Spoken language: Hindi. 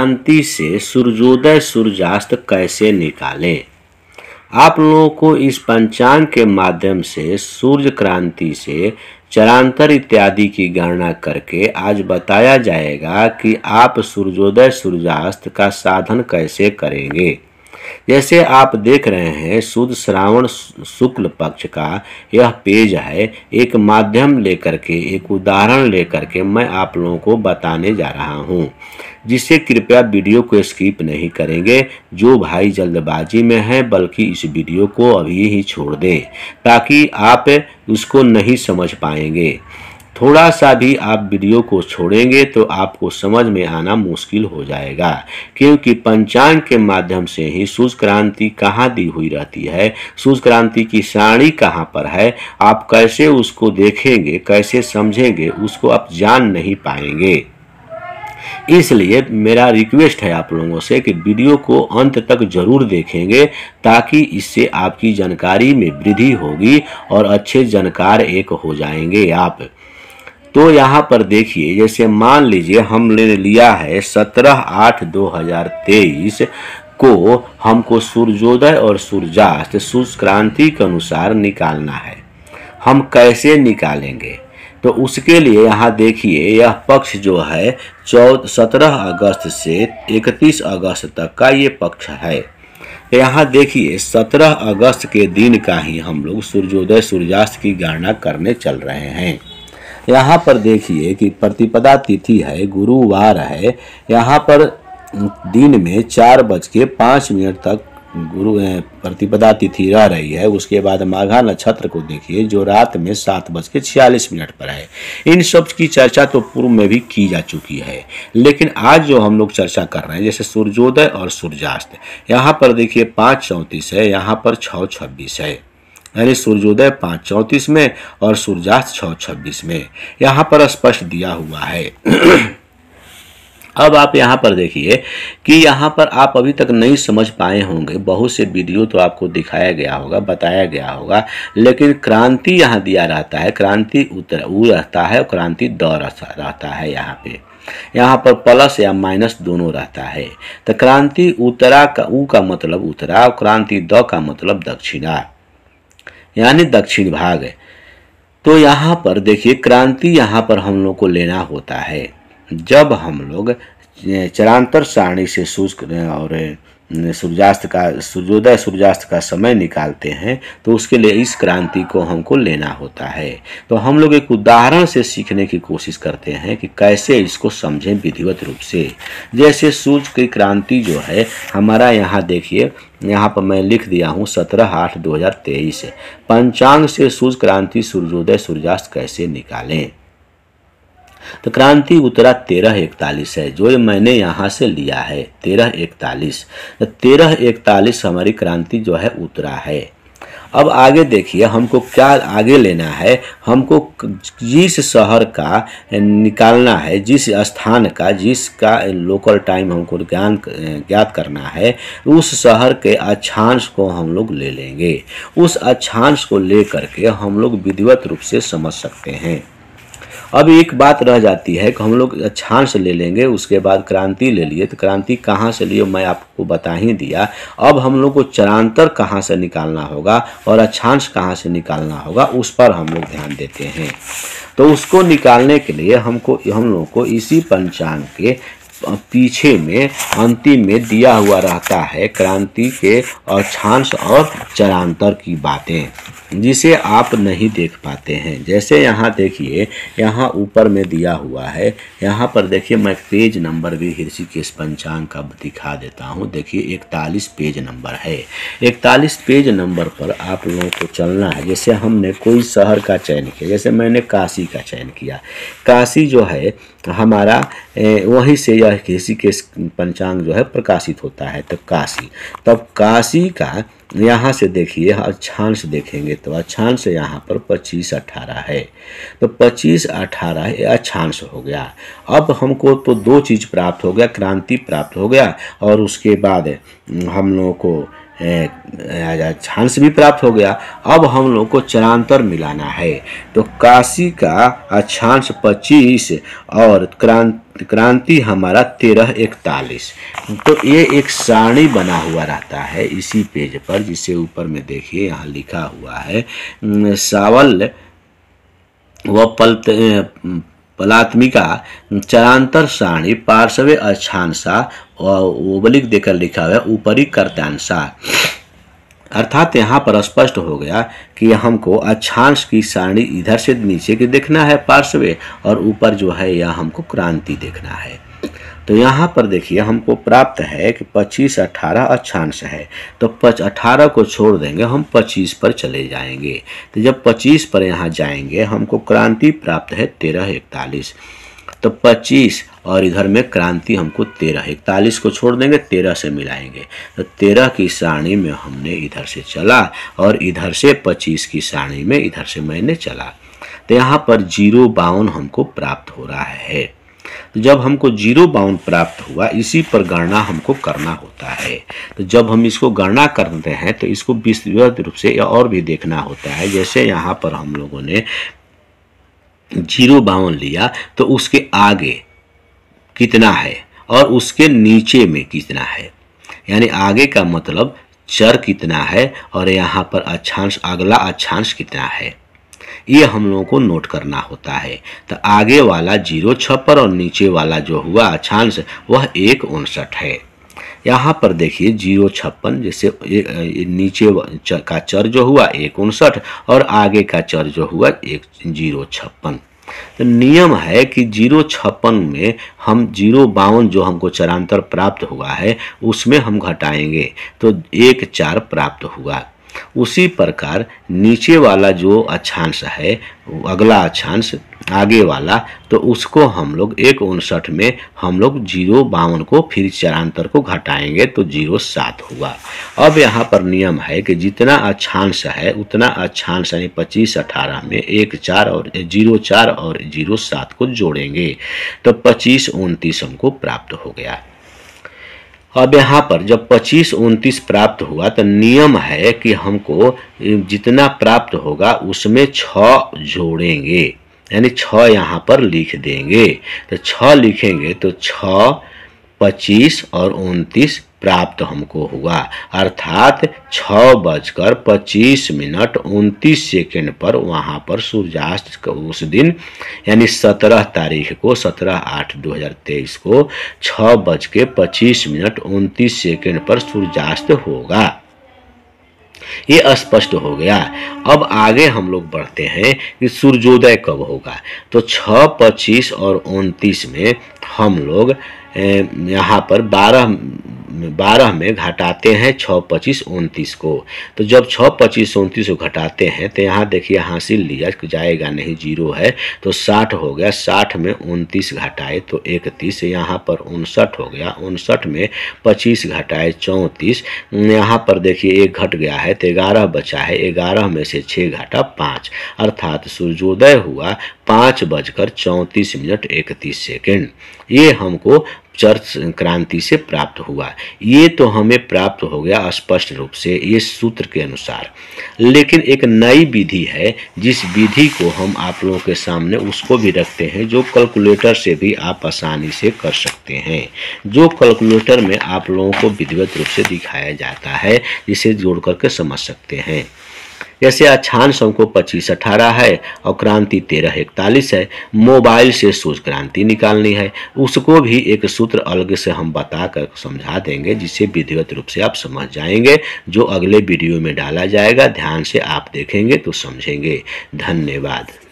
क्रांति से सूर्योदय सूर्यास्त कैसे निकालें। आप लोगों को इस पंचांग के माध्यम से सूर्य क्रांति से चरांतर इत्यादि की गणना करके आज बताया जाएगा कि आप सूर्योदय सूर्यास्त का साधन कैसे करेंगे। जैसे आप देख रहे हैं शुद्ध श्रावण शुक्ल पक्ष का यह पेज है। एक माध्यम लेकर के, एक उदाहरण लेकर के मैं आप लोगों को बताने जा रहा हूं, जिससे कृपया वीडियो को स्किप नहीं करेंगे। जो भाई जल्दबाजी में है बल्कि इस वीडियो को अभी ही छोड़ दें, ताकि आप उसको नहीं समझ पाएंगे। थोड़ा सा भी आप वीडियो को छोड़ेंगे तो आपको समझ में आना मुश्किल हो जाएगा, क्योंकि पंचांग के माध्यम से ही सूर्य क्रांति कहाँ दी हुई रहती है, सूर्य क्रांति की सारणी कहाँ पर है, आप कैसे उसको देखेंगे, कैसे समझेंगे, उसको आप जान नहीं पाएंगे। इसलिए मेरा रिक्वेस्ट है आप लोगों से कि वीडियो को अंत तक जरूर देखेंगे, ताकि इससे आपकी जानकारी में वृद्धि होगी और अच्छे जानकार एक हो जाएंगे आप। तो यहाँ पर देखिए, जैसे मान लीजिए हमने लिया है 17/8/2023 को हमको सूर्योदय और सूर्यास्त सूर्य क्रांति के अनुसार निकालना है। हम कैसे निकालेंगे, तो उसके लिए यहाँ देखिए यह पक्ष जो है 17 अगस्त से 31 अगस्त तक का ये पक्ष है। यहाँ देखिए 17 अगस्त के दिन का ही हम लोग सूर्योदय सूर्यास्त की गणना करने चल रहे हैं। यहाँ पर देखिए कि प्रतिपदा तिथि है, गुरुवार है। यहाँ पर दिन में 4:05 तक प्रतिपदा तिथि रह रही है। उसके बाद माघा नक्षत्र को देखिए जो रात में 7:46 पर है। इन सब की चर्चा तो पूर्व में भी की जा चुकी है, लेकिन आज जो हम लोग चर्चा कर रहे हैं जैसे सूर्योदय और सूर्यास्त, यहाँ पर देखिए 5:34 है, यहाँ पर 6:26 है, यानी सूर्योदय 5:34 में और सूर्यास्त 6:26 में यहाँ पर स्पष्ट दिया हुआ है। अब आप यहाँ पर देखिए कि यहाँ पर आप अभी तक नहीं समझ पाए होंगे, बहुत से वीडियो तो आपको दिखाया गया होगा, बताया गया होगा, लेकिन क्रांति यहाँ दिया रहता है, क्रांति ऊ रहता है और क्रांति द रहता है। यहाँ पर प्लस या माइनस दोनों रहता है। तो क्रांति उत्तरा का ऊ का मतलब उत्तरा और क्रांति द का मतलब दक्षिणा, यानी दक्षिण भाग। तो यहाँ पर देखिए क्रांति यहाँ पर हम लोग को लेना होता है जब हम लोग चरांतर सारणी से सूर्य और सूर्यास्त का सूर्योदय सूर्यास्त का समय निकालते हैं, तो उसके लिए इस क्रांति को हमको लेना होता है। तो हम लोग एक उदाहरण से सीखने की कोशिश करते हैं कि कैसे इसको समझें विधिवत रूप से। जैसे सूर्य की क्रांति जो है हमारा यहाँ देखिए, यहाँ पर मैं लिख दिया हूँ 17/8/2023 पंचांग से सूर्य क्रांति सूर्योदय सूर्यास्त कैसे निकालें। तो क्रांति उत्तरा 13:41 है, जो मैंने यहाँ से लिया है 13:41। तो 13:41 हमारी क्रांति जो है उत्तरा है। अब आगे देखिए हमको क्या आगे लेना है, हमको जिस शहर का निकालना है, जिस स्थान का, जिसका लोकल टाइम हमको ज्ञात करना है, उस शहर के अक्षांश को हम लोग ले लेंगे। उस अक्षांश को ले करके हम लोग विधिवत रूप से समझ सकते हैं। अब एक बात रह जाती है कि हम लोग अक्षांश ले लेंगे, उसके बाद क्रांति ले लिए, तो क्रांति कहाँ से लिए मैं आपको बता ही दिया। अब हम लोग को चरांतर कहाँ से निकालना होगा और अक्षांश कहाँ से निकालना होगा, उस पर हम लोग ध्यान देते हैं। तो उसको निकालने के लिए हम लोग को इसी पंचांग के पीछे में अंतिम में दिया हुआ रहता है क्रांति के अक्षांश और चरांतर की बातें, जिसे आप नहीं देख पाते हैं। जैसे यहाँ देखिए, यहाँ ऊपर में दिया हुआ है, यहाँ पर देखिए मैं पेज नंबर भी ऋषिकेश पंचांग का दिखा देता हूँ। देखिए 41 पेज नंबर है। 41 पेज नंबर पर आप लोगों को चलना है। जैसे हमने कोई शहर का चयन किया, जैसे मैंने काशी का चयन किया, काशी जो है हमारा वहीं से यह ऋषिकेश पंचांग जो है प्रकाशित होता है। तो काशी, तब काशी का यहाँ से देखिए अक्षांश देखेंगे तो अक्षांश यहाँ पर 25/18 है। तो 25/18 अक्षांश हो गया। अब हमको तो दो चीज़ प्राप्त हो गया, क्रांति प्राप्त हो गया और उसके बाद हम लोगों को अक्षांश भी प्राप्त हो गया। अब हम लोग को चरांतर मिलाना है। तो काशी का अक्षांश 25 और क्रांति हमारा 1341। तो ये एक सारणी बना हुआ रहता है इसी पेज पर, जिसे ऊपर में देखिए यहाँ लिखा हुआ है सावल व पलात्मिका चरांतर सारणी पार्श्वे अक्षांशा और ओबलिक देकर लिखा हुआ है ऊपरी कर्तांशा। अर्थात यहाँ पर स्पष्ट हो गया कि हमको अक्षांश की सारणी इधर से नीचे की देखना है पार्श्वे, और ऊपर जो है यह हमको क्रांति देखना है। तो यहाँ पर देखिए हमको प्राप्त है कि 25 18 अक्षांश है, तो 18 को छोड़ देंगे, हम 25 पर चले जाएंगे। तो जब 25 पर यहाँ जाएंगे हमको क्रांति प्राप्त है 1341। तो 25 और इधर में क्रांति हमको 1341 को छोड़ देंगे, 13 से मिलाएंगे। तो 13 की सारणी में हमने इधर से चला और इधर से 25 की सारणी में इधर से मैंने चला। तो यहाँ पर 052 हमको प्राप्त हो रहा है। तो जब हमको 052 प्राप्त हुआ, इसी पर गणना हमको करना होता है। तो जब हम इसको गणना करते हैं तो इसको विस्तृत रूप से और भी देखना होता है। जैसे यहाँ पर हम लोगों ने 052 लिया, तो उसके आगे कितना है और उसके नीचे में कितना है, यानी आगे का मतलब चर कितना है और यहाँ पर अक्षांश, अगला अक्षांश कितना है, ये हम लोगों को नोट करना होता है। तो आगे वाला 056 और नीचे वाला जो हुआ अक्षांश वह 159 है। यहाँ पर देखिए 056, जैसे नीचे का चर जो हुआ 159 और आगे का चर जो हुआ 056। तो नियम है कि 056 में हम 052 जो हमको चरांतर प्राप्त हुआ है उसमें हम घटाएंगे तो 14 प्राप्त हुआ। उसी प्रकार नीचे वाला जो अक्षांश है, अगला अक्षांश आगे वाला, तो उसको हम लोग 159 में हम लोग 052 को फिर चरांतर को घटाएंगे तो 07 हुआ। अब यहाँ पर नियम है कि जितना अक्षांश है उतना अक्षांश यानी 25 18 में 14 और 04 और 07 को जोड़ेंगे तो 25 29 हमको प्राप्त हो गया। अब यहाँ पर जब 25 29 प्राप्त हुआ तो नियम है कि हमको जितना प्राप्त होगा उसमें 6 जोड़ेंगे, यानी 6 यहाँ पर लिख देंगे। तो 6 लिखेंगे तो 6 25 और 29 प्राप्त हमको हुआ, अर्थात 6:25 पर वहाँ पर सूर्यास्त उस दिन यानी 17 तारीख को 17/8/2023 को 6:25 पर सूर्यास्त होगा। ये स्पष्ट हो गया। अब आगे हम लोग बढ़ते हैं कि सूर्योदय कब होगा। तो 6 25 और 29 में हम लोग यहाँ पर 12 में घटाते हैं 6 25 29 को। तो जब 6 25 29 को घटाते हैं तो यहाँ देखिए हासिल लिया जाएगा नहीं, 0 है तो 60 हो गया। 60 में 29 घटाए तो 31, यहाँ पर 59 हो गया। 59 में 25 घटाए 34, यहाँ पर देखिए 1 घट गया है तो 11 बचा है। 11 में से 6 घटा 5, अर्थात सूर्योदय हुआ 5:34 ये हमको चर क्रांति से प्राप्त हुआ। ये तो हमें प्राप्त हो गया स्पष्ट रूप से ये सूत्र के अनुसार। लेकिन एक नई विधि है जिस विधि को हम आप लोगों के सामने उसको भी रखते हैं, जो कैलकुलेटर से भी आप आसानी से कर सकते हैं, जो कैलकुलेटर में आप लोगों को विधिवत रूप से दिखाया जाता है, जिसे जोड़ करके समझ सकते हैं। जैसे अक्षांश हमको 25 18 है और क्रांति 13 41 है। मोबाइल से सूर्य क्रांति निकालनी है, उसको भी एक सूत्र अलग से हम बता कर समझा देंगे, जिसे विधिवत रूप से आप समझ जाएंगे, जो अगले वीडियो में डाला जाएगा। ध्यान से आप देखेंगे तो समझेंगे। धन्यवाद।